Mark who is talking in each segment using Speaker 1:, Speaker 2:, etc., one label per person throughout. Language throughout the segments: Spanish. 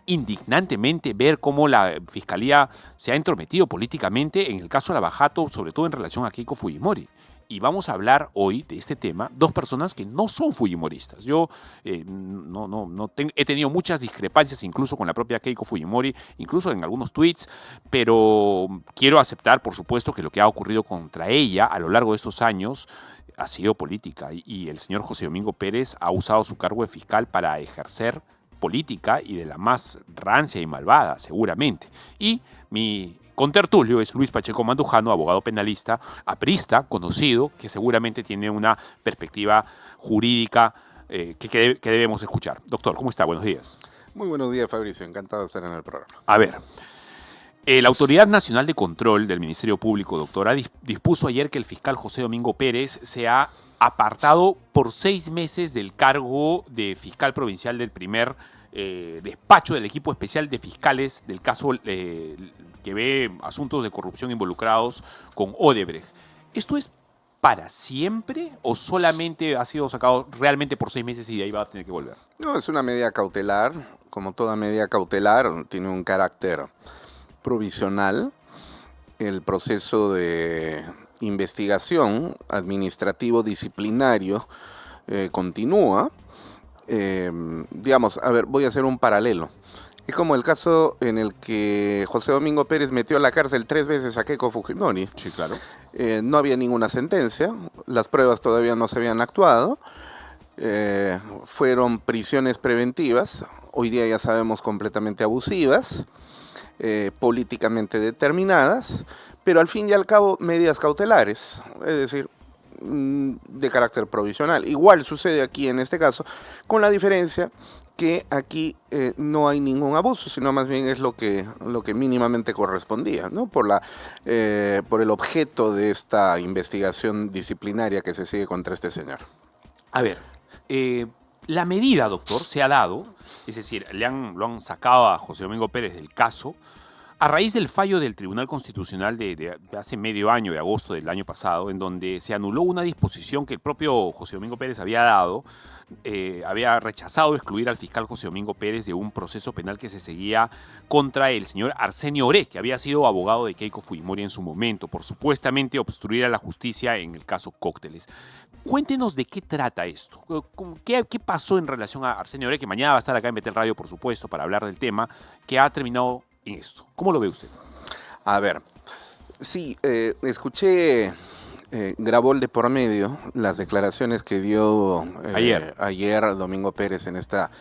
Speaker 1: indignantemente ver cómo la Fiscalía se ha entrometido políticamente en el caso Lavajato, sobre todo en relación a Keiko Fujimori. Y vamos a hablar hoy de este tema, dos personas que no son fujimoristas. Yo he tenido muchas discrepancias incluso con la propia Keiko Fujimori, incluso en algunos tweets, pero quiero aceptar, por supuesto, que lo que ha ocurrido contra ella a lo largo de estos años ha sido política. Y el señor José Domingo Pérez ha usado su cargo de fiscal para ejercer política y de la más rancia y malvada, seguramente. Y mi contertulio es Luis Pacheco Mandujano, abogado penalista, aprista, conocido, que seguramente tiene una perspectiva jurídica que debemos escuchar. Doctor, ¿cómo está? Buenos días.
Speaker 2: Muy buenos días, Fabricio. Encantado de estar en el programa.
Speaker 1: A ver, la Autoridad Nacional de Control del Ministerio Público, doctora, dispuso ayer que el fiscal José Domingo Pérez sea apartado por 6 meses del cargo de fiscal provincial del primer despacho del equipo especial de fiscales del caso que ve asuntos de corrupción involucrados con Odebrecht. ¿Esto es para siempre o solamente ha sido sacado realmente por 6 meses y de ahí va a tener que volver?
Speaker 2: No, es una medida cautelar. Como toda medida cautelar, tiene un carácter provisional. El proceso de investigación administrativo-disciplinario continúa. Digamos, a ver, voy a hacer un paralelo. Es como el caso en el que José Domingo Pérez metió a la cárcel 3 veces a Keiko Fujimori.
Speaker 1: Sí, claro.
Speaker 2: No había ninguna sentencia, las pruebas todavía no se habían actuado, fueron prisiones preventivas, hoy día ya sabemos completamente abusivas, políticamente determinadas, pero al fin y al cabo medidas cautelares, es decir, de carácter provisional. Igual sucede aquí en este caso, con la diferencia que aquí no hay ningún abuso, sino más bien es lo que mínimamente correspondía, ¿no? Por el objeto de esta investigación disciplinaria que se sigue contra este señor.
Speaker 1: A ver, la medida, doctor, se ha dado, es decir, lo han sacado a José Domingo Pérez del caso, a raíz del fallo del Tribunal Constitucional de hace medio año, de agosto del año pasado, en donde se anuló una disposición que el propio José Domingo Pérez había dado, había rechazado excluir al fiscal José Domingo Pérez de un proceso penal que se seguía contra el señor Arsenio Oré, que había sido abogado de Keiko Fujimori en su momento, por supuestamente obstruir a la justicia en el caso Cócteles. Cuéntenos de qué trata esto. ¿Qué pasó en relación a Arsenio Oré, que mañana va a estar acá en Betel Radio, por supuesto, para hablar del tema, que ha terminado en esto? ¿Cómo lo ve usted?
Speaker 2: A ver, sí, escuché, grabó el de por medio las declaraciones que dio ayer Domingo Pérez en esta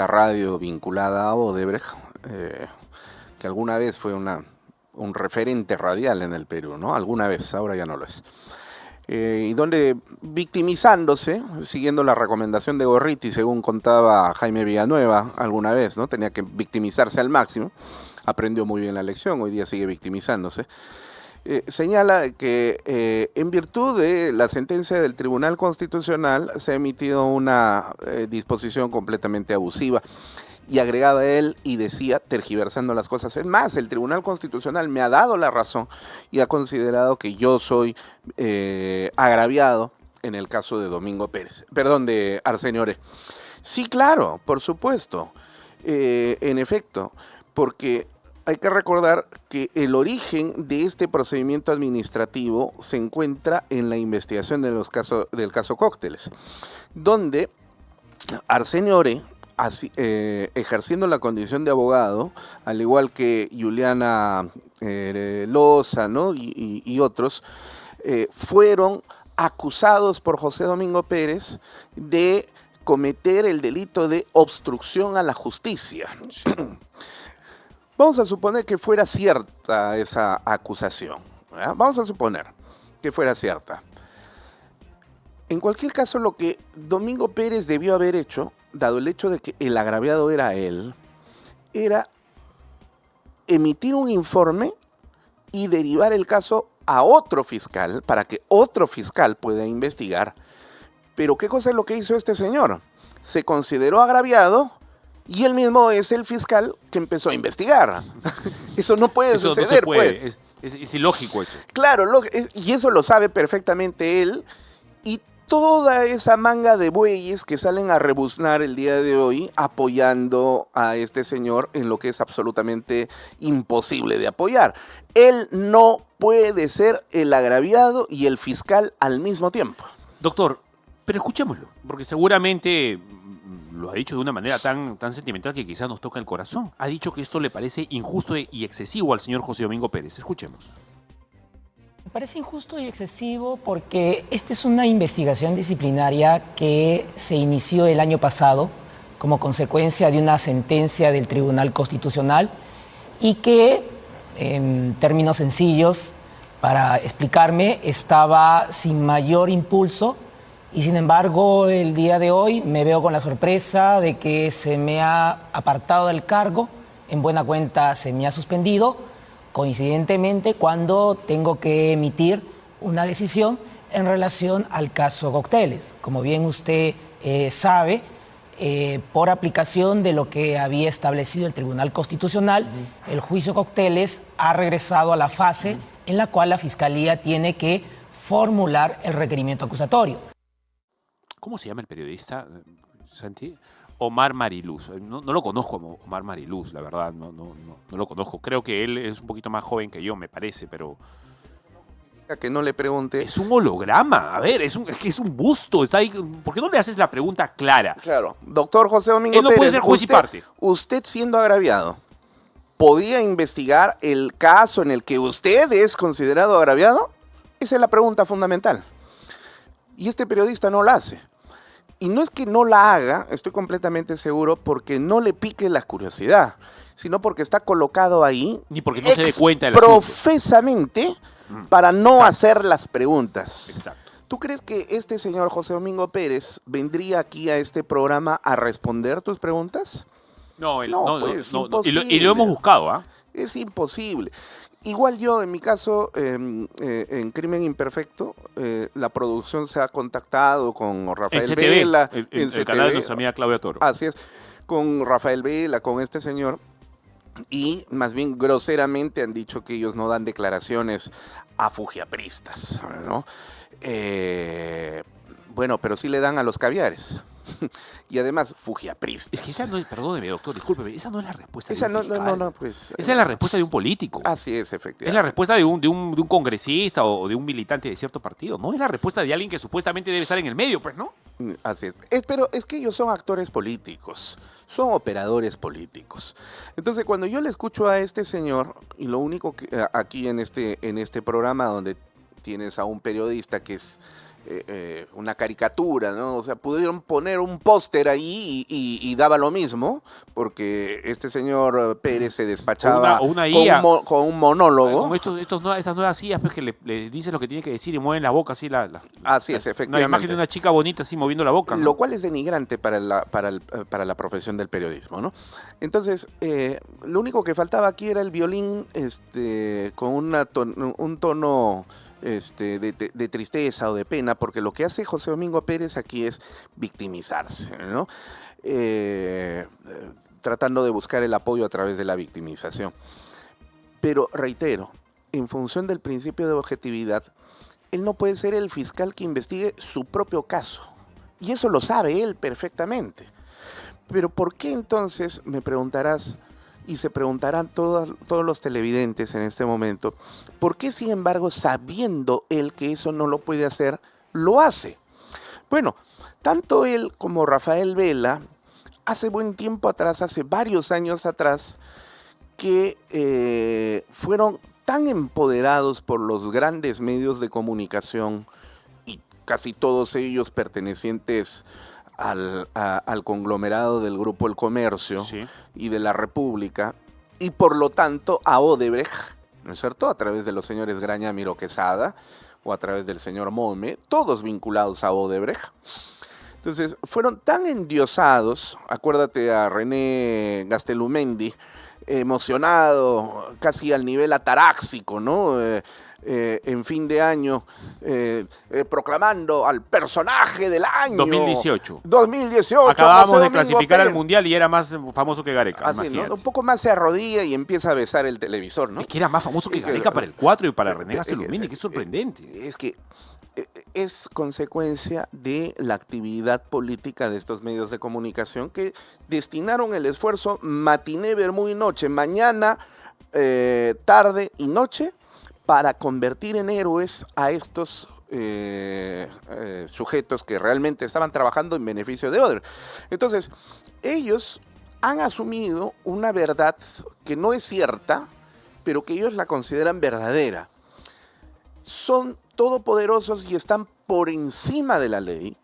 Speaker 2: radio vinculada a Odebrecht, que alguna vez fue un referente radial en el Perú, ¿no? Alguna vez, ahora ya no lo es. Y donde victimizándose, siguiendo la recomendación de Gorriti, según contaba Jaime Villanueva alguna vez, ¿no? Tenía que victimizarse al máximo, aprendió muy bien la lección, hoy día sigue victimizándose. Señala que en virtud de la sentencia del Tribunal Constitucional se ha emitido una disposición completamente abusiva. Y agregaba él y decía, tergiversando las cosas, es más, el Tribunal Constitucional me ha dado la razón y ha considerado que yo soy agraviado en el caso de Domingo Pérez, perdón, de Arsenio Oré. Sí, claro, por supuesto, en efecto, porque hay que recordar que el origen de este procedimiento administrativo se encuentra en la investigación del caso Cócteles, donde Arsenio Oré, ejerciendo la condición de abogado, al igual que Juliana Loza, ¿no? y otros, fueron acusados por José Domingo Pérez de cometer el delito de obstrucción a la justicia. Vamos a suponer que fuera cierta esa acusación, ¿verdad? Vamos a suponer que fuera cierta. En cualquier caso, lo que Domingo Pérez debió haber hecho, dado el hecho de que el agraviado era él, era emitir un informe y derivar el caso a otro fiscal para que otro fiscal pueda investigar. Pero ¿qué cosa es lo que hizo este señor? Se consideró agraviado y él mismo es el fiscal que empezó a investigar. Eso no puede suceder.
Speaker 1: No se puede.
Speaker 2: Pues.
Speaker 1: Es ilógico eso.
Speaker 2: Claro, y eso lo sabe perfectamente él. Y toda esa manga de bueyes que salen a rebuznar el día de hoy apoyando a este señor en lo que es absolutamente imposible de apoyar. Él no puede ser el agraviado y el fiscal al mismo tiempo.
Speaker 1: Doctor, pero escuchémoslo, porque seguramente lo ha dicho de una manera tan sentimental que quizás nos toca el corazón. Ha dicho que esto le parece injusto y excesivo al señor José Domingo Pérez. Escuchemos.
Speaker 3: Me parece injusto y excesivo porque esta es una investigación disciplinaria que se inició el año pasado como consecuencia de una sentencia del Tribunal Constitucional y que, en términos sencillos, para explicarme, estaba sin mayor impulso y sin embargo el día de hoy me veo con la sorpresa de que se me ha apartado del cargo, en buena cuenta se me ha suspendido, coincidentemente cuando tengo que emitir una decisión en relación al caso Cócteles. Como bien usted sabe, por aplicación de lo que había establecido el Tribunal Constitucional, el juicio Cócteles ha regresado a la fase en la cual la Fiscalía tiene que formular el requerimiento acusatorio.
Speaker 1: ¿Cómo se llama el periodista, Santi? Omar Mariluz. No lo conozco como Omar Mariluz, la verdad, no lo conozco. Creo que él es un poquito más joven que yo, me parece, pero...
Speaker 2: Que no le pregunte.
Speaker 1: Es un holograma, a ver, es que es un busto, está ahí. ¿Por qué no le haces la pregunta clara?
Speaker 2: Claro, doctor José Domingo
Speaker 1: Él no
Speaker 2: Pérez,
Speaker 1: puede ser juez y parte.
Speaker 2: Usted siendo agraviado, ¿podía investigar el caso en el que usted es considerado agraviado? Esa es la pregunta fundamental. Y este periodista no la hace. Y no es que no la haga, estoy completamente seguro, porque no le pique la curiosidad, sino porque está colocado ahí
Speaker 1: ni porque no se dé cuenta del
Speaker 2: profesamente para no hacer las preguntas.
Speaker 1: Exacto.
Speaker 2: ¿Tú crees que este señor José Domingo Pérez vendría aquí a este programa a responder tus preguntas?
Speaker 1: No, y
Speaker 2: imposible.
Speaker 1: lo hemos buscado, ¿ah?
Speaker 2: Es imposible. Igual yo, en mi caso, en Crimen Imperfecto, la producción se ha contactado con Rafael Vela.
Speaker 1: El canal de nuestra amiga Claudia Toro.
Speaker 2: Así es, con Rafael Vela, con este señor. Y más bien groseramente han dicho que ellos no dan declaraciones a fujiapristas, ¿no? Bueno, pero sí le dan a los caviares. Y además, fujiapristas.
Speaker 1: Es que esa no es, perdóneme, doctor, discúlpeme, esa no es la respuesta
Speaker 2: esa
Speaker 1: de un fiscal.
Speaker 2: No, pues...
Speaker 1: Esa es la respuesta de un político.
Speaker 2: Así es, efectivamente.
Speaker 1: Es la respuesta de un congresista o de un militante de cierto partido. No es la respuesta de alguien que supuestamente debe estar en el medio, pues, ¿no?
Speaker 2: Así es. Pero es que ellos son actores políticos, son operadores políticos. Entonces, cuando yo le escucho a este señor, y lo único que aquí en este programa donde tienes a un periodista que es una caricatura, ¿no? O sea, pudieron poner un póster ahí y daba lo mismo, porque este señor Pérez se despachaba con un monólogo.
Speaker 1: Con estas nuevas sillas, pues, que le dicen lo que tiene que decir y mueven la boca así.
Speaker 2: Así es, efectivamente.
Speaker 1: Una imagen de una chica bonita así moviendo la boca, ¿no?
Speaker 2: Lo cual es denigrante para la profesión del periodismo, ¿no? Entonces, lo único que faltaba aquí era el violín con un tono... de tristeza o de pena, porque lo que hace José Domingo Pérez aquí es victimizarse, ¿no? Tratando de buscar el apoyo a través de la victimización. Pero reitero, en función del principio de objetividad, él no puede ser el fiscal que investigue su propio caso. Y eso lo sabe él perfectamente. Pero ¿por qué entonces, me preguntarás, y se preguntarán todos los televidentes en este momento, ¿por qué, sin embargo, sabiendo él que eso no lo puede hacer, lo hace? Bueno, tanto él como Rafael Vela, hace buen tiempo atrás, hace varios años atrás, que fueron tan empoderados por los grandes medios de comunicación, y casi todos ellos pertenecientes al conglomerado del Grupo El Comercio, sí, y de la República, y por lo tanto a Odebrecht, ¿no es cierto?, a través de los señores Graña, Miro Quesada, o a través del señor Mome, todos vinculados a Odebrecht. Entonces, fueron tan endiosados, acuérdate a René Gastelumendi, emocionado, casi al nivel ataráxico, ¿no?, en fin de año, proclamando al personaje del año.
Speaker 1: 2018.
Speaker 2: Acabamos
Speaker 1: de clasificar al Mundial y era más famoso que Gareca.
Speaker 2: Así, ¿no? Un poco más se arrodilla y empieza a besar el televisor, ¿no?
Speaker 1: Es que era más famoso que Gareca para el 4 y para René Gastelumendi, que es sorprendente.
Speaker 2: Es que es consecuencia de la actividad política de estos medios de comunicación que destinaron el esfuerzo matiné, vermú y noche, mañana, tarde y noche, para convertir en héroes a estos sujetos que realmente estaban trabajando en beneficio de Odebrecht. Entonces, ellos han asumido una verdad que no es cierta, pero que ellos la consideran verdadera. Son todopoderosos y están por encima de la ley,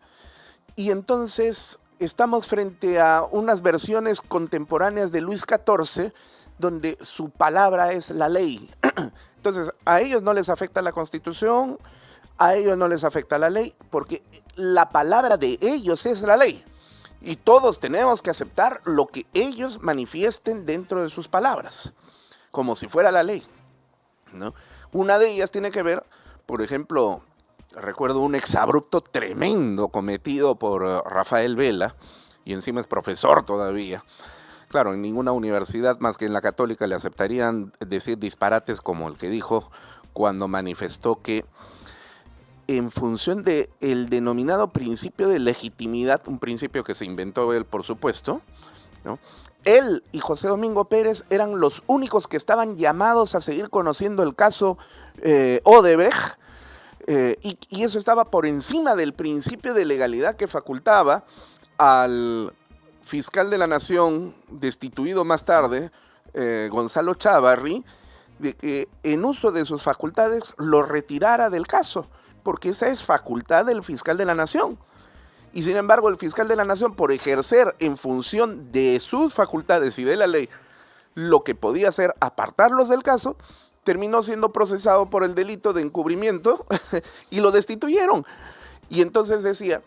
Speaker 2: y entonces estamos frente a unas versiones contemporáneas de Luis XIV, donde su palabra es la ley. Entonces, a ellos no les afecta la Constitución, a ellos no les afecta la ley, porque la palabra de ellos es la ley. Y todos tenemos que aceptar lo que ellos manifiesten dentro de sus palabras, como si fuera la ley, ¿no? Una de ellas tiene que ver, por ejemplo, recuerdo un exabrupto tremendo cometido por Rafael Vela, y encima es profesor todavía. Claro, en ninguna universidad más que en la Católica le aceptarían decir disparates como el que dijo cuando manifestó que en función del denominado principio de legitimidad, un principio que se inventó él, por supuesto, ¿no? Él y José Domingo Pérez eran los únicos que estaban llamados a seguir conociendo el caso Odebrecht, y eso estaba por encima del principio de legalidad que facultaba al fiscal de la Nación, destituido más tarde, Gonzalo Chávarri, de que en uso de sus facultades lo retirara del caso, porque esa es facultad del fiscal de la Nación. Y sin embargo, el fiscal de la Nación, por ejercer en función de sus facultades y de la ley lo que podía hacer apartarlos del caso, terminó siendo procesado por el delito de encubrimiento y lo destituyeron. Y entonces decía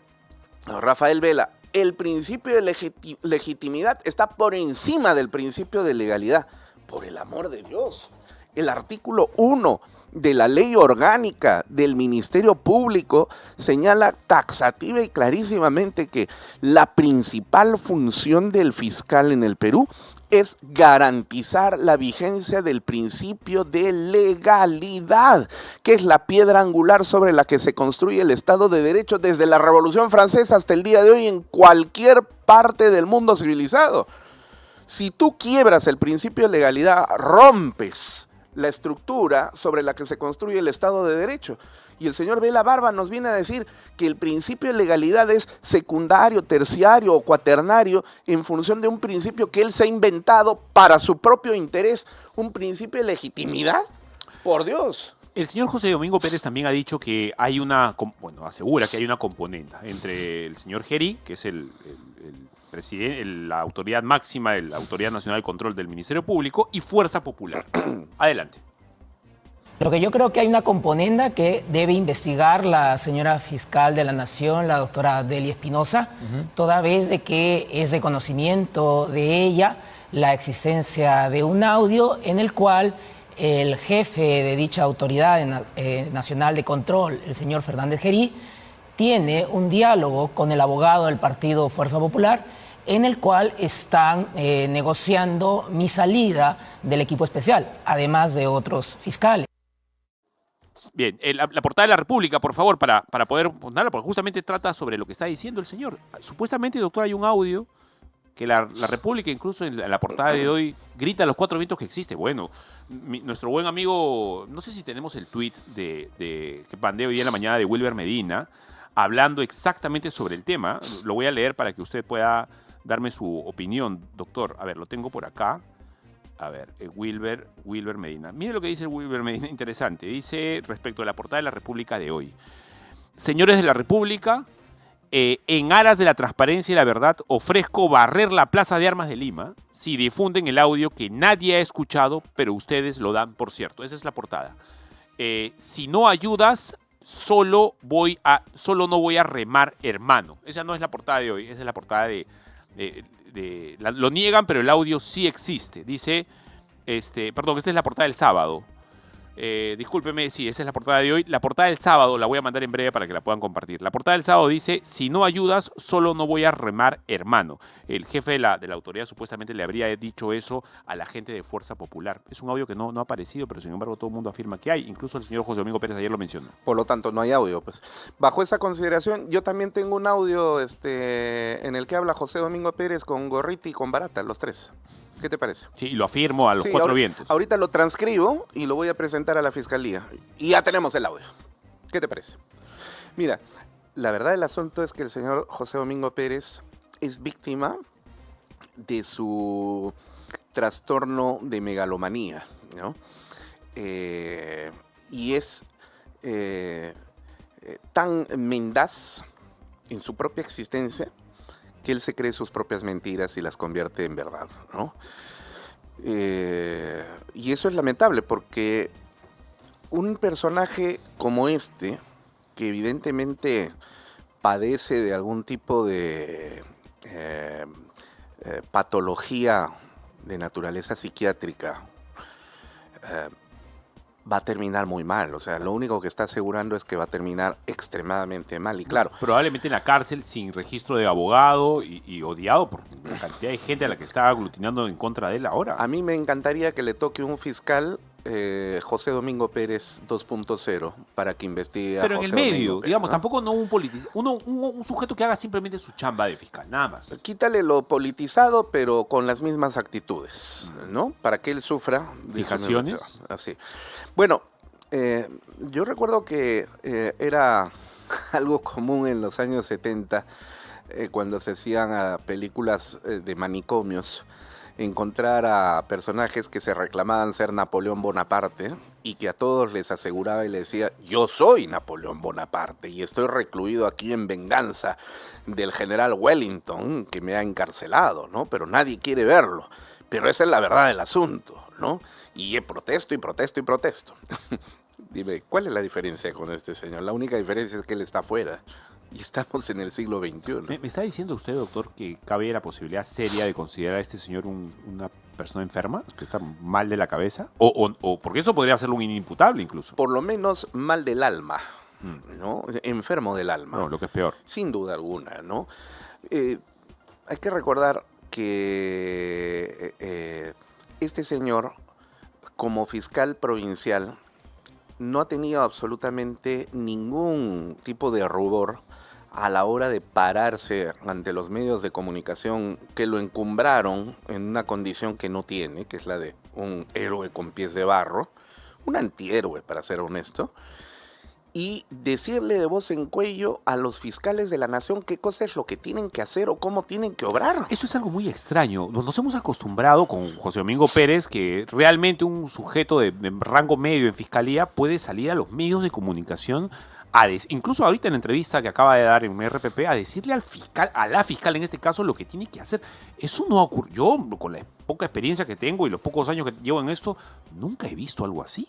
Speaker 2: Rafael Vela, el principio de legitimidad está por encima del principio de legalidad. Por el amor de Dios, el artículo 1 de la ley orgánica del Ministerio Público señala taxativa y clarísimamente que la principal función del fiscal en el Perú es garantizar la vigencia del principio de legalidad, que es la piedra angular sobre la que se construye el Estado de Derecho desde la Revolución Francesa hasta el día de hoy en cualquier parte del mundo civilizado. Si tú quiebras el principio de legalidad, rompes la estructura sobre la que se construye el Estado de Derecho. Y el señor Vela Barba nos viene a decir que el principio de legalidad es secundario, terciario o cuaternario en función de un principio que él se ha inventado para su propio interés, un principio de legitimidad. Por Dios.
Speaker 1: El señor José Domingo Pérez también ha dicho que hay asegura que hay una componente entre el señor Gerí, que es el presidente, la autoridad máxima de la Autoridad Nacional de Control del Ministerio Público, y Fuerza Popular. Adelante.
Speaker 3: Lo que yo creo que hay una componenda que debe investigar la señora fiscal de la Nación, la doctora Delia Espinosa, toda vez de que es de conocimiento de ella la existencia de un audio en el cual el jefe de dicha Autoridad Nacional de Control, el señor Fernández Gerí, tiene un diálogo con el abogado del partido Fuerza Popular en el cual están negociando mi salida del equipo especial, además de otros fiscales.
Speaker 1: Bien, la portada de La República, por favor, para poder ponerla, porque justamente trata sobre lo que está diciendo el señor. Supuestamente, doctor, hay un audio que la República, incluso en la portada de hoy, grita a los cuatro vientos que existe. Bueno, nuestro buen amigo, no sé si tenemos el tuit que mandé hoy en la mañana de Wilber Medina, hablando exactamente sobre el tema. Lo voy a leer para que usted pueda darme su opinión, doctor. A ver, lo tengo por acá. A ver, Wilber Medina. Mire lo que dice Wilber Medina, interesante. Dice respecto a la portada de La República de hoy. Señores de la República, en aras de la transparencia y la verdad, ofrezco barrer la Plaza de Armas de Lima si difunden el audio que nadie ha escuchado, pero ustedes lo dan por cierto. Esa es la portada. Si no ayudas, solo no voy a remar, hermano. Esa no es la portada de hoy, esa es la portada lo niegan, pero el audio sí existe. Dice, esta es la portada del sábado. Discúlpeme, sí, esa es la portada de hoy. La portada del sábado la voy a mandar en breve para que la puedan compartir. La portada del sábado dice: si no ayudas, solo no voy a remar, hermano. El jefe de la autoridad supuestamente le habría dicho eso a la gente de Fuerza Popular. Es un audio que no ha aparecido, pero sin embargo todo el mundo afirma que hay. Incluso el señor José Domingo Pérez ayer lo mencionó.
Speaker 2: Por lo tanto, no hay audio. Pues. Bajo esa consideración, yo también tengo un audio en el que habla José Domingo Pérez con Gorriti y con Barata, los tres. ¿Qué te parece?
Speaker 1: Sí, y lo afirmo a los cuatro vientos.
Speaker 2: Ahorita lo transcribo y lo voy a presentar a la Fiscalía. Y ya tenemos el audio. ¿Qué te parece? Mira, la verdad del asunto es que el señor José Domingo Pérez es víctima de su trastorno de megalomanía, ¿no? Y es tan mendaz en su propia existencia que él se cree sus propias mentiras y las convierte en verdad, ¿no? Y eso es lamentable porque un personaje como este, que evidentemente padece de algún tipo de patología de naturaleza psiquiátrica, va a terminar muy mal. O sea, lo único que está asegurando es que va a terminar extremadamente mal. Y claro,
Speaker 1: probablemente en la cárcel, sin registro de abogado y odiado por la cantidad de gente a la que está aglutinando en contra de él ahora.
Speaker 2: A mí me encantaría que le toque un fiscal José Domingo Pérez 2.0 para que investigue.
Speaker 1: Pero
Speaker 2: a
Speaker 1: en
Speaker 2: José
Speaker 1: el medio,
Speaker 2: Pérez,
Speaker 1: digamos,
Speaker 2: ¿no?
Speaker 1: Tampoco no un sujeto que haga simplemente su chamba de fiscal, nada más.
Speaker 2: Quítale lo politizado, pero con las mismas actitudes, ¿no? Para que él sufra.
Speaker 1: ¿Fijaciones?
Speaker 2: Así. Bueno, yo recuerdo que era algo común en los años 70, cuando se hacían películas de manicomios, encontrar a personajes que se reclamaban ser Napoleón Bonaparte y que a todos les aseguraba y les decía: yo soy Napoleón Bonaparte y estoy recluido aquí en venganza del general Wellington que me ha encarcelado, ¿no? Pero nadie quiere verlo. Pero esa es la verdad del asunto, ¿no? Y protesto y protesto y protesto. Dime, ¿cuál es la diferencia con este señor? La única diferencia es que él está afuera. Y estamos en el siglo XXI.
Speaker 1: ¿Me está diciendo usted, doctor, que cabe la posibilidad seria de considerar a este señor una persona enferma, que está mal de la cabeza? O porque eso podría ser un inimputable incluso.
Speaker 2: Por lo menos mal del alma, ¿no? Enfermo del alma.
Speaker 1: No, lo que es peor.
Speaker 2: Sin duda alguna, ¿no? Hay que recordar que este señor, como fiscal provincial, no ha tenido absolutamente ningún tipo de rubor a la hora de pararse ante los medios de comunicación que lo encumbraron en una condición que no tiene, que es la de un héroe con pies de barro, un antihéroe, para ser honesto, y decirle de voz en cuello a los fiscales de la nación qué cosa es lo que tienen que hacer o cómo tienen que obrar.
Speaker 1: Eso es algo muy extraño. Nos hemos acostumbrado con José Domingo Pérez que realmente un sujeto de rango medio en fiscalía puede salir a los medios de comunicación, incluso ahorita en la entrevista que acaba de dar en RPP, a decirle al fiscal, a la fiscal en este caso, lo que tiene que hacer. Eso no ocurre. Yo, con la poca experiencia que tengo y los pocos años que llevo en esto, nunca he visto algo así.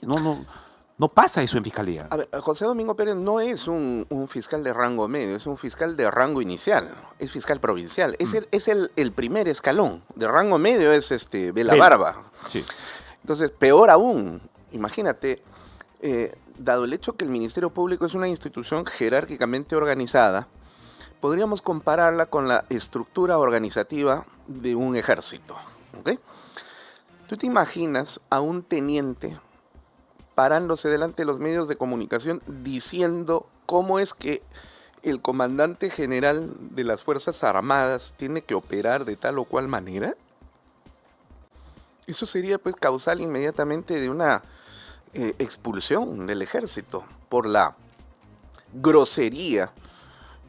Speaker 1: No pasa eso en fiscalía.
Speaker 2: A ver, José Domingo Pérez no es un fiscal de rango medio, es un fiscal de rango inicial, es fiscal provincial, es el primer escalón. De rango medio es Vela Barba.
Speaker 1: Sí.
Speaker 2: Entonces, peor aún, imagínate, dado el hecho que el Ministerio Público es una institución jerárquicamente organizada, podríamos compararla con la estructura organizativa de un ejército, ¿ok? ¿Tú te imaginas a un teniente parándose delante de los medios de comunicación diciendo cómo es que el comandante general de las Fuerzas Armadas tiene que operar de tal o cual manera? Eso sería pues causal inmediatamente de una expulsión del ejército por la grosería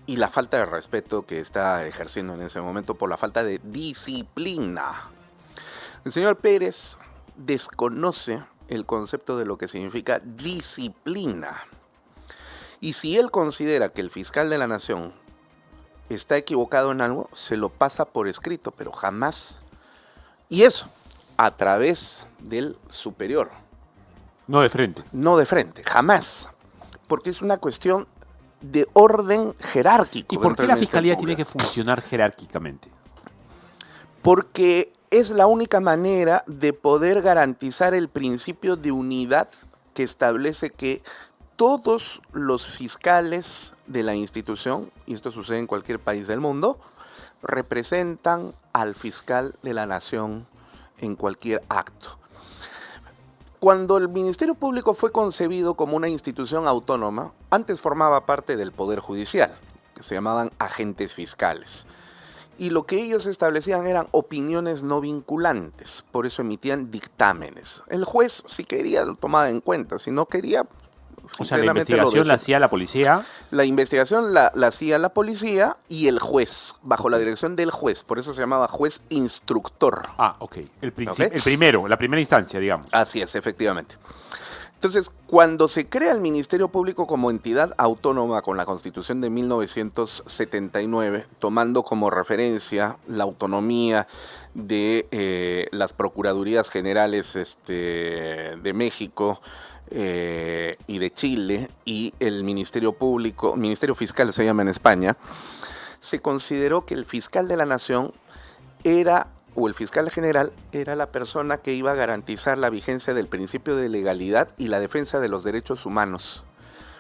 Speaker 2: y la falta de respeto que está ejerciendo en ese momento, por la falta de disciplina. El señor Pérez desconoce el concepto de lo que significa disciplina. Y si él considera que el fiscal de la nación está equivocado en algo, se lo pasa por escrito, pero jamás. Y eso, a través del superior.
Speaker 1: No de frente.
Speaker 2: No de frente, jamás. Porque es una cuestión de orden jerárquico.
Speaker 1: ¿Y por qué la fiscalía tiene que funcionar jerárquicamente?
Speaker 2: Porque es la única manera de poder garantizar el principio de unidad que establece que todos los fiscales de la institución, y esto sucede en cualquier país del mundo, representan al fiscal de la nación en cualquier acto. Cuando el Ministerio Público fue concebido como una institución autónoma, antes formaba parte del Poder Judicial, se llamaban agentes fiscales. Y lo que ellos establecían eran opiniones no vinculantes, por eso emitían dictámenes. El juez, si quería, lo tomaba en cuenta, si no quería...
Speaker 1: O sea, la investigación la hacía la policía.
Speaker 2: La investigación la hacía la policía y el juez, bajo la dirección del juez. Por eso se llamaba juez instructor.
Speaker 1: Ah, ok. El primero, la primera instancia, digamos.
Speaker 2: Así es, efectivamente. Entonces, cuando se crea el Ministerio Público como entidad autónoma con la Constitución de 1979, tomando como referencia la autonomía de las Procuradurías Generales de México, y de Chile, y el Ministerio Público, Ministerio Fiscal se llama en España, se consideró que el fiscal de la nación o el fiscal general era la persona que iba a garantizar la vigencia del principio de legalidad y la defensa de los derechos humanos.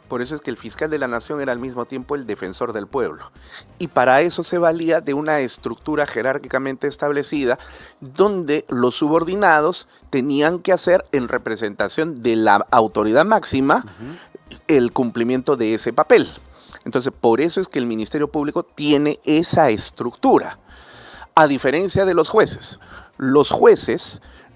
Speaker 2: Por eso es que el fiscal de la nación era al mismo tiempo el defensor del pueblo. Y para eso se valía de una estructura jerárquicamente establecida donde los subordinados tenían que hacer en representación de la autoridad máxima el cumplimiento de ese papel. Entonces, por eso es que el Ministerio Público tiene esa estructura. A diferencia de los jueces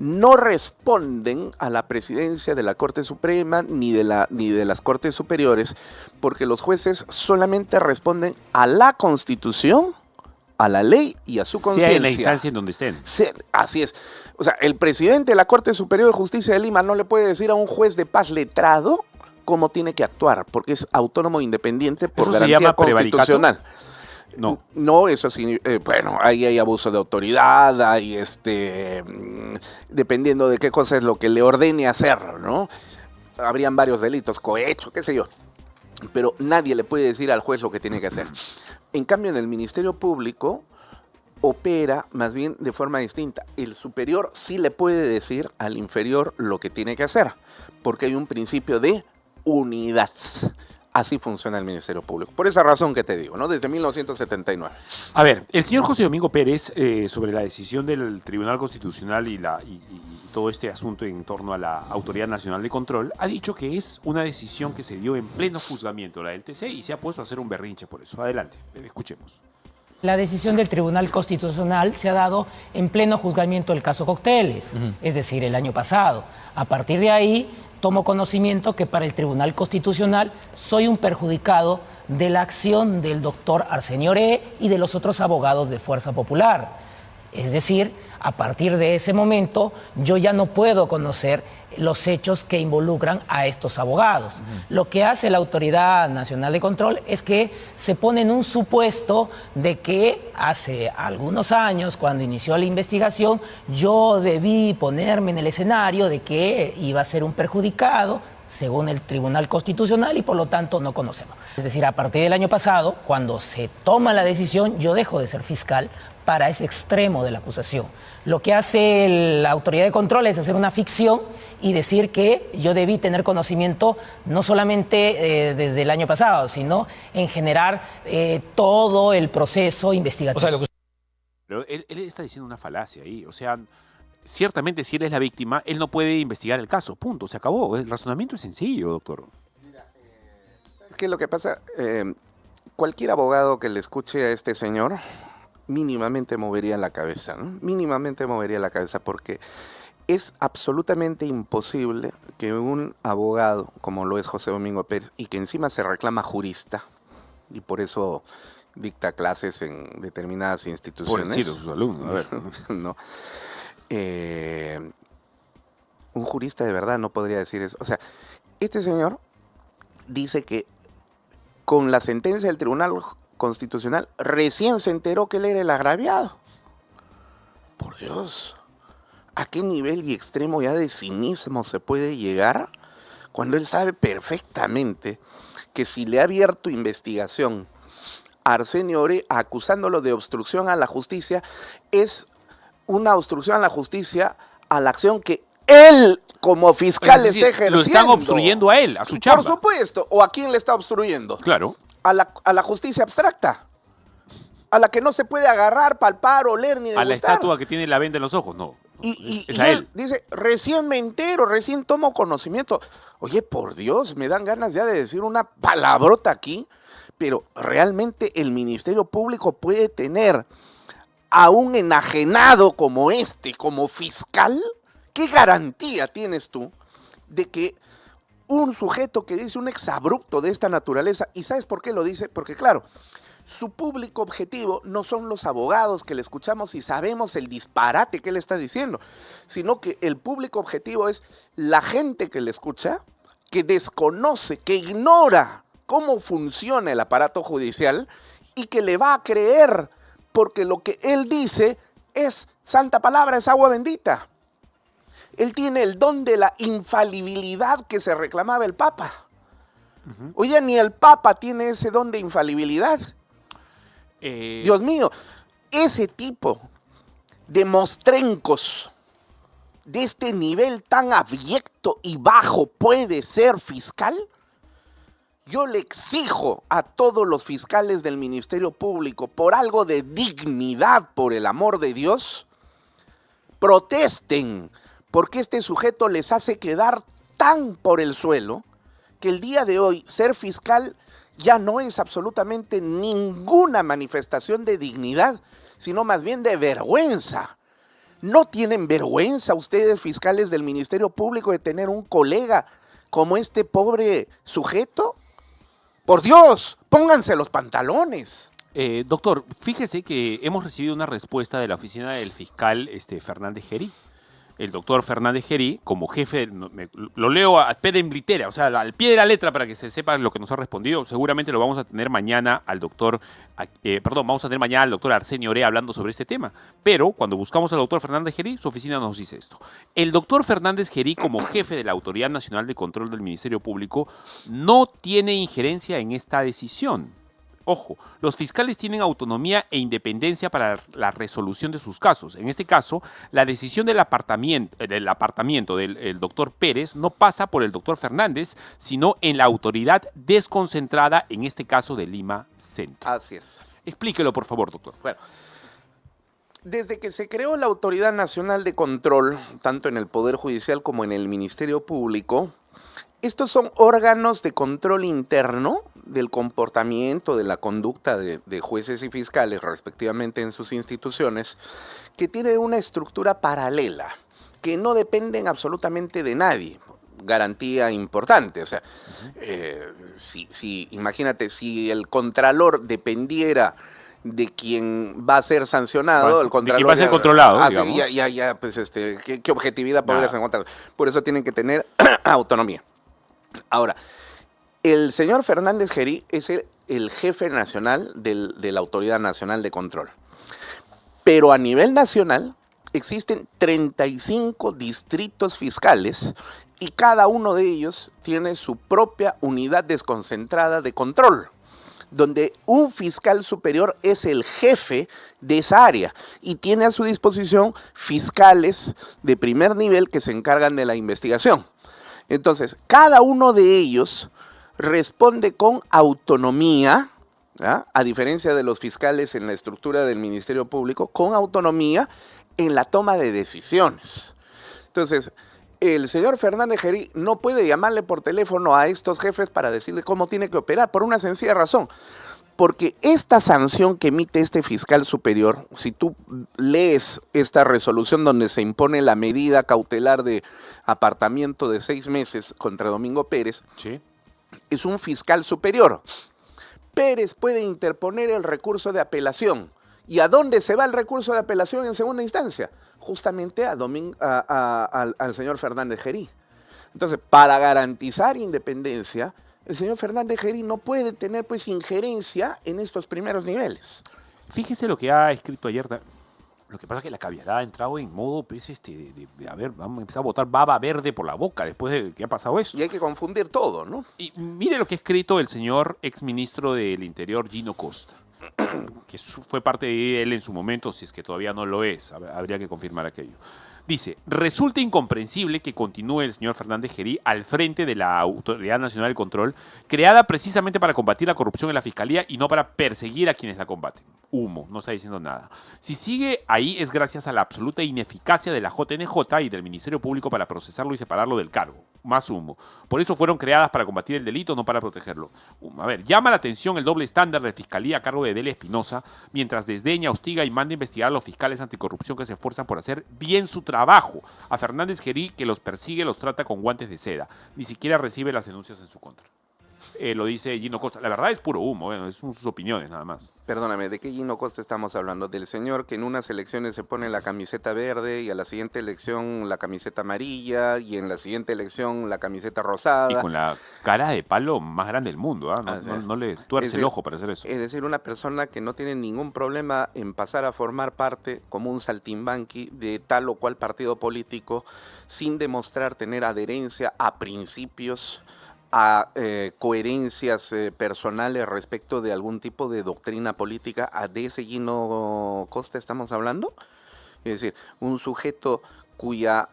Speaker 2: no responden a la presidencia de la Corte Suprema ni de las Cortes Superiores, porque los jueces solamente responden a la Constitución, a la ley y a su conciencia.
Speaker 1: Sea en la instancia en donde estén.
Speaker 2: Así es. O sea, el presidente de la Corte Superior de Justicia de Lima no le puede decir a un juez de paz letrado cómo tiene que actuar, porque es autónomo e independiente por garantía constitucional. No, eso sí, bueno, ahí hay abuso de autoridad, hay dependiendo de qué cosa es lo que le ordene hacer, ¿no? Habrían varios delitos, cohecho, qué sé yo. Pero nadie le puede decir al juez lo que tiene que hacer. En cambio, en el Ministerio Público opera más bien de forma distinta. El superior sí le puede decir al inferior lo que tiene que hacer, porque hay un principio de unidad. Así funciona el Ministerio Público. Por esa razón que te digo, ¿no? Desde 1979.
Speaker 1: A ver, el señor José Domingo Pérez, sobre la decisión del Tribunal Constitucional y todo este asunto en torno a la Autoridad Nacional de Control, ha dicho que es una decisión que se dio en pleno juzgamiento, la del TC, y se ha puesto a hacer un berrinche por eso. Adelante, escuchemos.
Speaker 3: La decisión del Tribunal Constitucional se ha dado en pleno juzgamiento del caso Cocteles, es decir, el año pasado. A partir de ahí, tomo conocimiento que para el Tribunal Constitucional soy un perjudicado de la acción del doctor Arsenio Oré y de los otros abogados de Fuerza Popular. Es decir, a partir de ese momento yo ya no puedo conocer los hechos que involucran a estos abogados. Lo que hace la Autoridad Nacional de Control es que se pone en un supuesto de que hace algunos años, cuando inició la investigación, yo debí ponerme en el escenario de que iba a ser un perjudicado, según el Tribunal Constitucional, y por lo tanto no conocemos. Es decir, a partir del año pasado, cuando se toma la decisión, yo dejo de ser fiscal para ese extremo de la acusación. Lo que hace la autoridad de control es hacer una ficción y decir que yo debí tener conocimiento no solamente desde el año pasado, sino en generar todo el proceso investigativo.
Speaker 1: Pero él está diciendo una falacia ahí, o sea... Ciertamente, si él es la víctima, él no puede investigar el caso. Punto, se acabó. El razonamiento es sencillo, doctor.
Speaker 2: Mira, es que lo que pasa, cualquier abogado que le escuche a este señor, mínimamente movería la cabeza, ¿no? Mínimamente movería la cabeza, porque es absolutamente imposible que un abogado, como lo es José Domingo Pérez, y que encima se reclama jurista, y por eso dicta clases en determinadas instituciones.
Speaker 1: Por decir a sus alumnos, a ver.
Speaker 2: No. Un jurista de verdad no podría decir eso. O sea, este señor dice que con la sentencia del Tribunal Constitucional recién se enteró que él era el agraviado. Por Dios, ¿a qué nivel y extremo ya de cinismo se puede llegar cuando él sabe perfectamente que si le ha abierto investigación a Arsenio Oré acusándolo de obstrucción a la justicia, es una obstrucción a la justicia a la acción que él como fiscal está ejerciendo.
Speaker 1: Lo están obstruyendo a él, a su chamba.
Speaker 2: Por supuesto. ¿O a quién le está obstruyendo?
Speaker 1: Claro.
Speaker 2: A la justicia abstracta. A la que no se puede agarrar, palpar, oler ni degustar.
Speaker 1: A la estatua que tiene la venda en los ojos, no.
Speaker 2: Y él dice, recién me entero, recién tomo conocimiento. Oye, por Dios, me dan ganas ya de decir una palabrota aquí, pero realmente el Ministerio Público puede tener a un enajenado como como fiscal. ¿Qué garantía tienes tú de que un sujeto que dice un exabrupto de esta naturaleza, y sabes por qué lo dice? Porque claro, su público objetivo no son los abogados que le escuchamos y sabemos el disparate que él está diciendo, sino que el público objetivo es la gente que le escucha, que desconoce, que ignora cómo funciona el aparato judicial y que le va a creer porque lo que él dice es santa palabra, es agua bendita. Él tiene el don de la infalibilidad que se reclamaba el Papa. Hoy ya ni el Papa tiene ese don de infalibilidad. Dios mío, ese tipo de mostrencos de este nivel tan abyecto y bajo puede ser fiscal. Yo le exijo a todos los fiscales del Ministerio Público, por algo de dignidad, por el amor de Dios, protesten, porque este sujeto les hace quedar tan por el suelo que el día de hoy ser fiscal ya no es absolutamente ninguna manifestación de dignidad, sino más bien de vergüenza. ¿No tienen vergüenza ustedes, fiscales del Ministerio Público, de tener un colega como este pobre sujeto? Por Dios, pónganse los pantalones.
Speaker 1: Doctor, fíjese que hemos recibido una respuesta de la oficina del fiscal Fernández Gerí. El doctor Fernández Gerí, como jefe, lo leo a pedem litera, o sea, al pie de la letra para que se sepa lo que nos ha respondido. Seguramente lo vamos a tener mañana al doctor, vamos a tener mañana al doctor Arsenio Orea hablando sobre este tema. Pero cuando buscamos al doctor Fernández Gerí, su oficina nos dice esto. El doctor Fernández Gerí, como jefe de la Autoridad Nacional de Control del Ministerio Público, no tiene injerencia en esta decisión. Ojo, los fiscales tienen autonomía e independencia para la resolución de sus casos. En este caso, la decisión del apartamiento del doctor Pérez no pasa por el doctor Fernández, sino en la autoridad desconcentrada, en este caso de Lima Centro.
Speaker 2: Así es.
Speaker 1: Explíquelo, por favor, doctor.
Speaker 2: Bueno, desde que se creó la Autoridad Nacional de Control, tanto en el Poder Judicial como en el Ministerio Público, estos son órganos de control interno del comportamiento, de la conducta de jueces y fiscales, respectivamente, en sus instituciones, que tienen una estructura paralela, que no dependen absolutamente de nadie. Garantía importante. O sea, imagínate, si el contralor dependiera de quien va a ser sancionado, el contralor...
Speaker 1: ¿De quién va a ser controlado?
Speaker 2: Pues ¿qué objetividad podrías encontrar? Por eso tienen que tener autonomía. Ahora, el señor Fernández Gerí es el jefe nacional de la Autoridad Nacional de Control. Pero a nivel nacional existen 35 distritos fiscales y cada uno de ellos tiene su propia unidad desconcentrada de control, donde un fiscal superior es el jefe de esa área y tiene a su disposición fiscales de primer nivel que se encargan de la investigación. Entonces, cada uno de ellos responde con autonomía, ¿ya? A diferencia de los fiscales en la estructura del Ministerio Público, con autonomía en la toma de decisiones. Entonces, el señor Fernández Gerí no puede llamarle por teléfono a estos jefes para decirle cómo tiene que operar, por una sencilla razón. Porque esta sanción que emite este fiscal superior, si tú lees esta resolución donde se impone la medida cautelar de apartamiento de 6 meses contra Domingo Pérez,
Speaker 1: sí,
Speaker 2: es un fiscal superior. Pérez puede interponer el recurso de apelación. ¿Y a dónde se va el recurso de apelación en segunda instancia? Justamente al señor Fernández Gerí. Entonces, para garantizar independencia, el señor Fernández Gerí no puede tener pues injerencia en estos primeros niveles.
Speaker 1: Fíjese lo que ha escrito ayer. Lo que pasa es que la caviarada ha entrado en modo, pues, vamos a empezar a botar baba verde por la boca después de que ha pasado eso.
Speaker 2: Y hay que confundir todo, ¿no?
Speaker 1: Y mire lo que ha escrito el señor exministro del Interior, Gino Costa, que fue parte de él en su momento, si es que todavía no lo es, habría que confirmar aquello. Dice, resulta incomprensible que continúe el señor Fernández Gerí al frente de la Autoridad Nacional del Control, creada precisamente para combatir la corrupción en la Fiscalía y no para perseguir a quienes la combaten. Humo, no está diciendo nada. Si sigue ahí es gracias a la absoluta ineficacia de la JNJ y del Ministerio Público para procesarlo y separarlo del cargo. Más humo. Por eso fueron creadas para combatir el delito, no para protegerlo. A ver, llama la atención el doble estándar de Fiscalía a cargo de Delia Espinosa, mientras desdeña, hostiga y manda a investigar a los fiscales anticorrupción que se esfuerzan por hacer bien su trabajo. A Fernández Gerí, que los persigue, los trata con guantes de seda. Ni siquiera recibe las denuncias en su contra. Lo dice Gino Costa. La verdad es puro humo, son sus opiniones nada más.
Speaker 2: Perdóname, ¿de qué Gino Costa estamos hablando? Del señor que en unas elecciones se pone la camiseta verde y a la siguiente elección la camiseta amarilla y en la siguiente elección la camiseta rosada.
Speaker 1: Y con la cara de palo más grande del mundo, ¿eh? No le tuerce el ojo para hacer eso.
Speaker 2: Es decir, una persona que no tiene ningún problema en pasar a formar parte como un saltimbanqui de tal o cual partido político sin demostrar tener adherencia a principios, a coherencias personales respecto de algún tipo de doctrina política. ¿De ese Gino Costa estamos hablando? Es decir, un sujeto cuya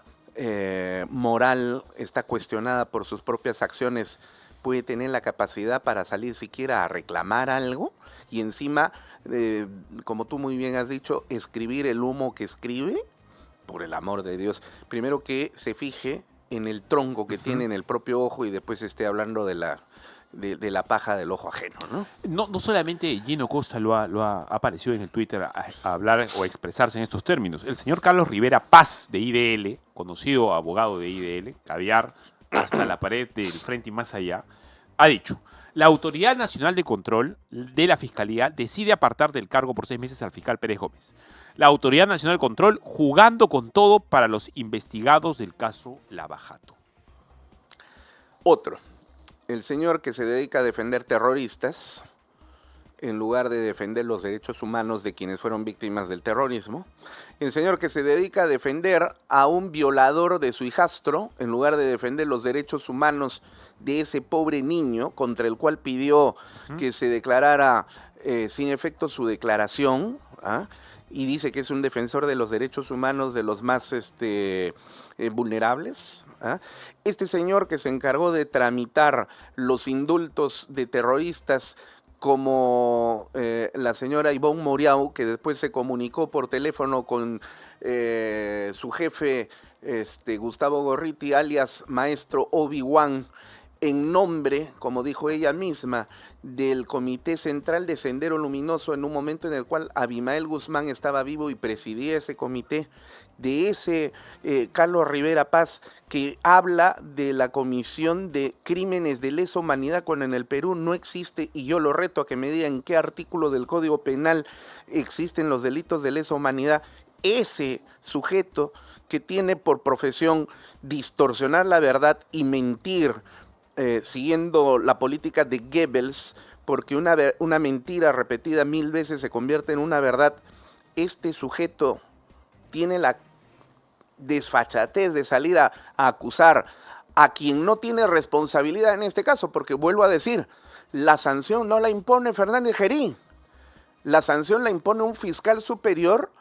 Speaker 2: moral está cuestionada por sus propias acciones puede tener la capacidad para salir siquiera a reclamar algo y encima, como tú muy bien has dicho, escribir el humo que escribe. Por el amor de Dios, primero que se fije en el tronco que tiene en el propio ojo y después esté hablando de la paja del ojo ajeno, ¿no?
Speaker 1: No solamente Gino Costa lo ha aparecido en el Twitter a hablar o a expresarse en estos términos. El señor Carlos Rivera Paz, de IDL, conocido abogado de IDL, caviar hasta la pared del frente y más allá, ha dicho: la Autoridad Nacional de Control de la Fiscalía decide apartar del cargo por 6 meses al fiscal Pérez Gómez. La Autoridad Nacional de Control jugando con todo para los investigados del caso Lava Jato.
Speaker 2: Otro, el señor que se dedica a defender terroristas en lugar de defender los derechos humanos de quienes fueron víctimas del terrorismo. El señor que se dedica a defender a un violador de su hijastro en lugar de defender los derechos humanos de ese pobre niño contra el cual pidió que se declarara sin efecto su declaración, y dice que es un defensor de los derechos humanos de los más vulnerables. Este señor que se encargó de tramitar los indultos de terroristas como la señora Ivonne Moriau, que después se comunicó por teléfono con su jefe Gustavo Gorriti, alias Maestro Obi-Wan, en nombre, como dijo ella misma, del Comité Central de Sendero Luminoso, en un momento en el cual Abimael Guzmán estaba vivo y presidía ese comité, de ese Carlos Rivera Paz, que habla de la comisión de crímenes de lesa humanidad cuando en el Perú no existe, y yo lo reto a que me diga en qué artículo del Código Penal existen los delitos de lesa humanidad. Ese sujeto que tiene por profesión distorsionar la verdad y mentir, siguiendo la política de Goebbels, porque una mentira repetida 1000 veces se convierte en una verdad. Este sujeto tiene la desfachatez de salir a acusar a quien no tiene responsabilidad en este caso, porque vuelvo a decir, la sanción no la impone Fernández Gerí, la sanción la impone un fiscal superior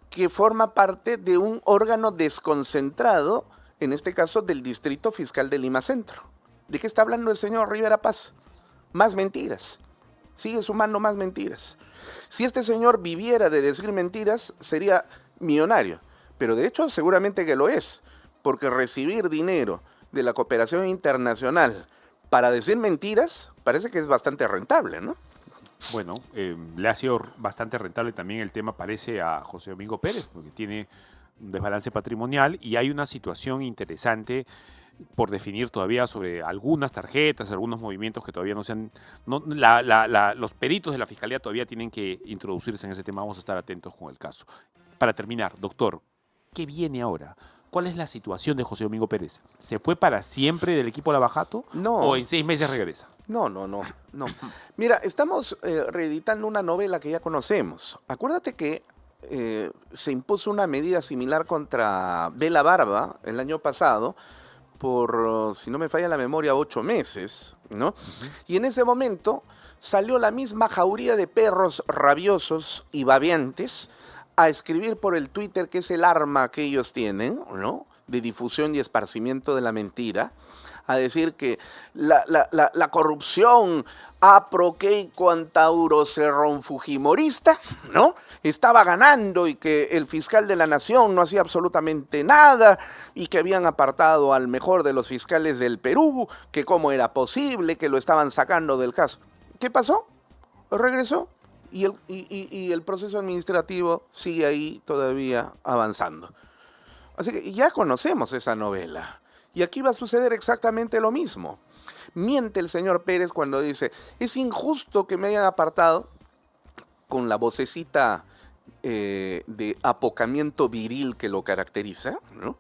Speaker 2: que forma parte de un órgano desconcentrado, en este caso del Distrito Fiscal de Lima Centro. ¿De qué está hablando el señor Rivera Paz? Más mentiras. Sigue sumando más mentiras. Si este señor viviera de decir mentiras, sería millonario. Pero de hecho seguramente que lo es, porque recibir dinero de la cooperación internacional para decir mentiras parece que es bastante rentable, ¿no?
Speaker 1: Bueno, le ha sido bastante rentable también el tema, parece, a José Domingo Pérez, porque tiene un desbalance patrimonial y hay una situación interesante por definir todavía sobre algunas tarjetas, algunos movimientos que todavía no se han... los peritos de la Fiscalía todavía tienen que introducirse en ese tema. Vamos a estar atentos con el caso. Para terminar, doctor, ¿qué viene ahora? ¿Cuál es la situación de José Domingo Pérez? ¿Se fue para siempre del equipo Lava Jato?
Speaker 2: No.
Speaker 1: ¿O en 6 meses regresa?
Speaker 2: No. Mira, estamos reeditando una novela que ya conocemos. Acuérdate que se impuso una medida similar contra Bela Barba el año pasado por, si no me falla la memoria, 8 meses, ¿no? Y en ese momento salió la misma jauría de perros rabiosos y babeantes a escribir por el Twitter, que es el arma que ellos tienen, ¿no?, de difusión y esparcimiento de la mentira, a decir que la corrupción apro Keiko Antauro Cerrón Fujimorista, ¿no?, estaba ganando y que el fiscal de la nación no hacía absolutamente nada y que habían apartado al mejor de los fiscales del Perú, que cómo era posible, que lo estaban sacando del caso. ¿Qué pasó? Regresó y el proceso administrativo sigue ahí todavía avanzando. Así que ya conocemos esa novela. Y aquí va a suceder exactamente lo mismo. Miente el señor Pérez cuando dice, es injusto que me hayan apartado, con la vocecita de apocamiento viril que lo caracteriza, ¿no?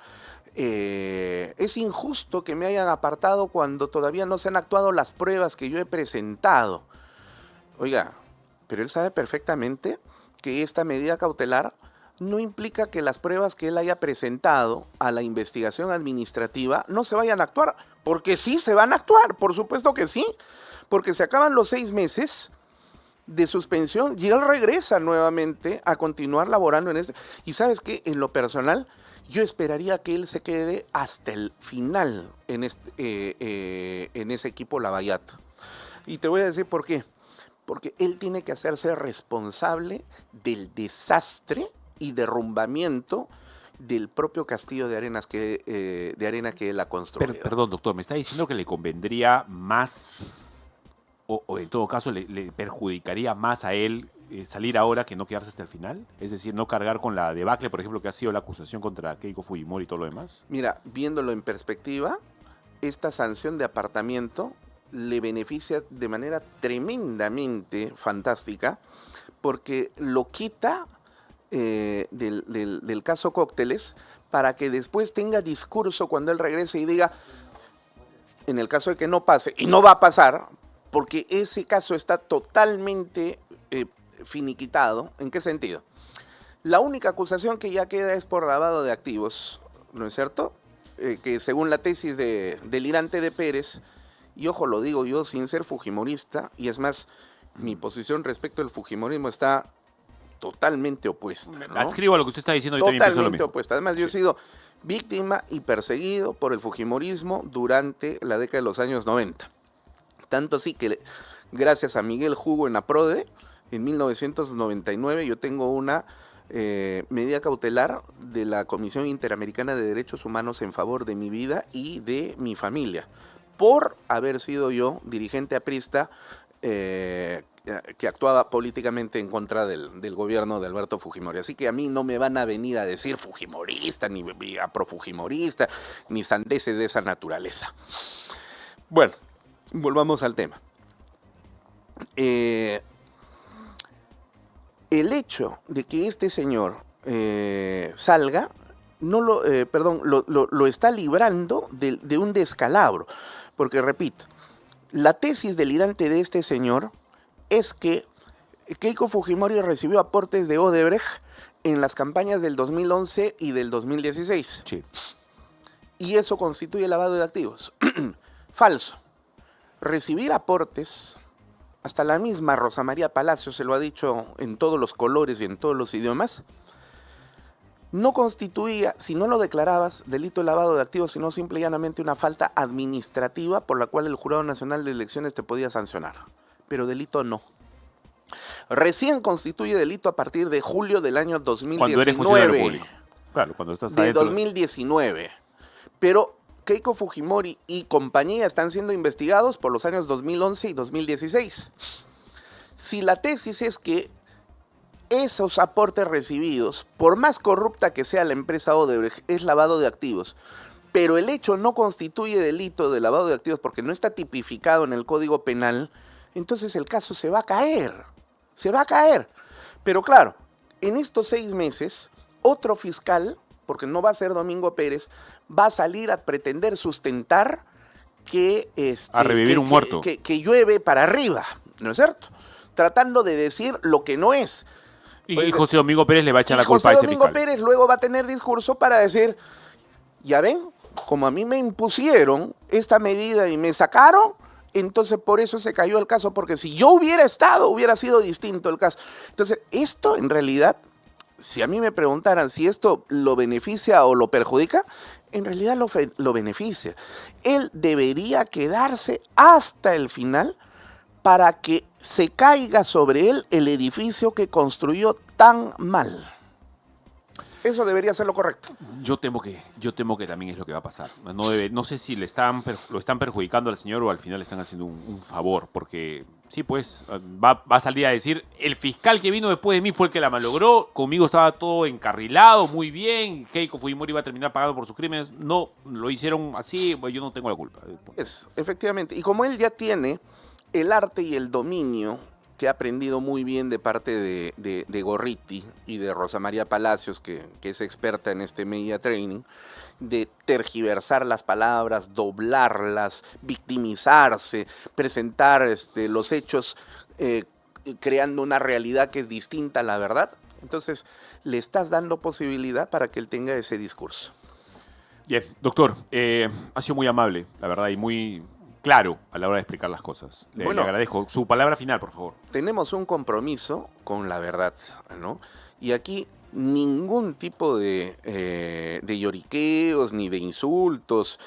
Speaker 2: Es injusto que me hayan apartado cuando todavía no se han actuado las pruebas que yo he presentado. Oiga, pero él sabe perfectamente que esta medida cautelar no implica que las pruebas que él haya presentado a la investigación administrativa no se vayan a actuar, porque sí se van a actuar, por supuesto que sí, porque se acaban los 6 meses de suspensión y él regresa nuevamente a continuar laborando en este. Y ¿sabes qué? En lo personal, yo esperaría que él se quede hasta el final en ese equipo Lavallato. Y te voy a decir por qué. Porque él tiene que hacerse responsable del desastre y derrumbamiento del propio castillo de arena que él ha construido.
Speaker 1: Perdón, doctor, ¿me está diciendo que le convendría más, o en todo caso le perjudicaría más a él salir ahora que no quedarse hasta el final? Es decir, no cargar con la debacle, por ejemplo, que ha sido la acusación contra Keiko Fujimori y todo lo demás.
Speaker 2: Mira, viéndolo en perspectiva, esta sanción de apartamiento le beneficia de manera tremendamente fantástica porque lo quita del caso Cócteles para que después tenga discurso cuando él regrese y diga, en el caso de que no pase, y no va a pasar, porque ese caso está totalmente finiquitado. ¿En qué sentido? La única acusación que ya queda es por lavado de activos, ¿no es cierto? Que según la tesis delirante de Pérez, y ojo, lo digo yo sin ser fujimorista, y es más, mi posición respecto al fujimorismo está totalmente opuesta, ¿no?
Speaker 1: Adscribo a lo que usted está diciendo.
Speaker 2: Totalmente opuesta. Además, yo he sido víctima y perseguido por el fujimorismo durante la década de los años 90. Tanto así que, gracias a Miguel Hugo en APRODE, en 1999 yo tengo una medida cautelar de la Comisión Interamericana de Derechos Humanos en favor de mi vida y de mi familia, por haber sido yo dirigente aprista que actuaba políticamente en contra del gobierno de Alberto Fujimori. Así que a mí no me van a venir a decir fujimorista, ni aprofujimorista, ni sandeces de esa naturaleza. Bueno, volvamos al tema. El hecho de que este señor salga, lo está librando de un descalabro. Porque, repito, la tesis delirante de este señor es que Keiko Fujimori recibió aportes de Odebrecht en las campañas del 2011 y del 2016.
Speaker 1: Sí.
Speaker 2: Y eso constituye lavado de activos. Falso. Recibir aportes, hasta la misma Rosa María Palacios se lo ha dicho en todos los colores y en todos los idiomas, no constituía, si no lo declarabas, delito de lavado de activos, sino simple y llanamente una falta administrativa por la cual el Jurado Nacional de Elecciones te podía sancionar. Pero delito no. Recién constituye delito a partir de julio del año 2019.
Speaker 1: Cuando eres funcionario público. Claro, cuando estás adentro.
Speaker 2: De 2019. Pero Keiko Fujimori y compañía están siendo investigados por los años 2011 y 2016. Si la tesis es que esos aportes recibidos, por más corrupta que sea la empresa Odebrecht, es lavado de activos, pero el hecho no constituye delito de lavado de activos porque no está tipificado en el Código Penal, entonces el caso se va a caer. Se va a caer. Pero claro, en estos 6 meses, otro fiscal, porque no va a ser Domingo Pérez, va a salir a pretender sustentar que
Speaker 1: a revivir un muerto.
Speaker 2: Que llueve para arriba, ¿no es cierto? Tratando de decir lo que no es.
Speaker 1: Y José Domingo Pérez le va a echar la culpa a ese fiscal.
Speaker 2: José Domingo Pérez luego va a tener discurso para decir, ya ven, como a mí me impusieron esta medida y me sacaron, entonces por eso se cayó el caso, porque si yo hubiera estado, hubiera sido distinto el caso. Entonces, esto en realidad si a mí me preguntaran si esto lo beneficia o lo perjudica, en realidad lo beneficia. Él debería quedarse hasta el final para que se caiga sobre él el edificio que construyó tan mal. Eso debería ser lo correcto.
Speaker 1: Yo temo que también es lo que va a pasar. No sé si lo están perjudicando al señor o al final le están haciendo un favor, porque sí, pues, va a salir a decir, el fiscal que vino después de mí fue el que la malogró, conmigo estaba todo encarrilado, muy bien, Keiko Fujimori iba a terminar pagando por sus crímenes. No, lo hicieron así, pues yo no tengo la culpa.
Speaker 2: Efectivamente. Y como él ya tiene el arte y el dominio que ha aprendido muy bien de parte de Gorriti y de Rosa María Palacios, que es experta en este media training, de tergiversar las palabras, doblarlas, victimizarse, presentar los hechos creando una realidad que es distinta a la verdad. Entonces, le estás dando posibilidad para que él tenga ese discurso.
Speaker 1: Bien, doctor, ha sido muy amable, la verdad, y muy claro a la hora de explicar las cosas. Le agradezco. Su palabra final, por favor.
Speaker 2: Tenemos un compromiso con la verdad, ¿no? Y aquí ningún tipo de lloriqueos, ni de insultos,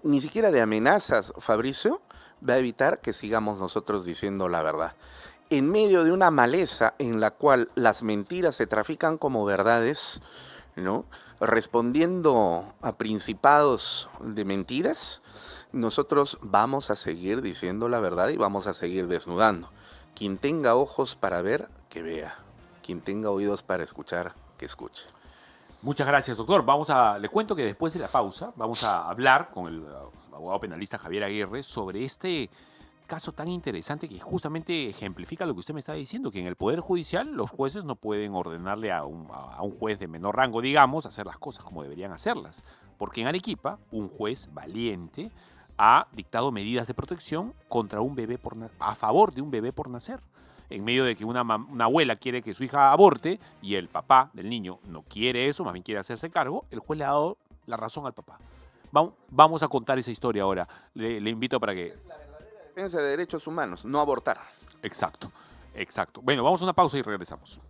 Speaker 2: ni siquiera de amenazas, Fabricio, va a evitar que sigamos nosotros diciendo la verdad. En medio de una maleza en la cual las mentiras se trafican como verdades, ¿no? Respondiendo a principados de mentiras, nosotros vamos a seguir diciendo la verdad y vamos a seguir desnudando. Quien tenga ojos para ver, que vea. Quien tenga oídos para escuchar, que escuche.
Speaker 1: Muchas gracias, doctor. Le cuento que después de la pausa vamos a hablar con el abogado penalista Javier Aguirre sobre este caso tan interesante que justamente ejemplifica lo que usted me está diciendo, que en el Poder Judicial los jueces no pueden ordenarle a un juez de menor rango, digamos, hacer las cosas como deberían hacerlas. Porque en Arequipa, un juez valiente ha dictado medidas de protección contra un bebé a favor de un bebé por nacer. En medio de que una abuela quiere que su hija aborte y el papá del niño no quiere eso, más bien quiere hacerse cargo, el juez le ha dado la razón al papá. Vamos a contar esa historia ahora. Le invito para que...
Speaker 2: Esa es la verdadera defensa de derechos humanos, no abortar.
Speaker 1: Exacto. Bueno, vamos a una pausa y regresamos.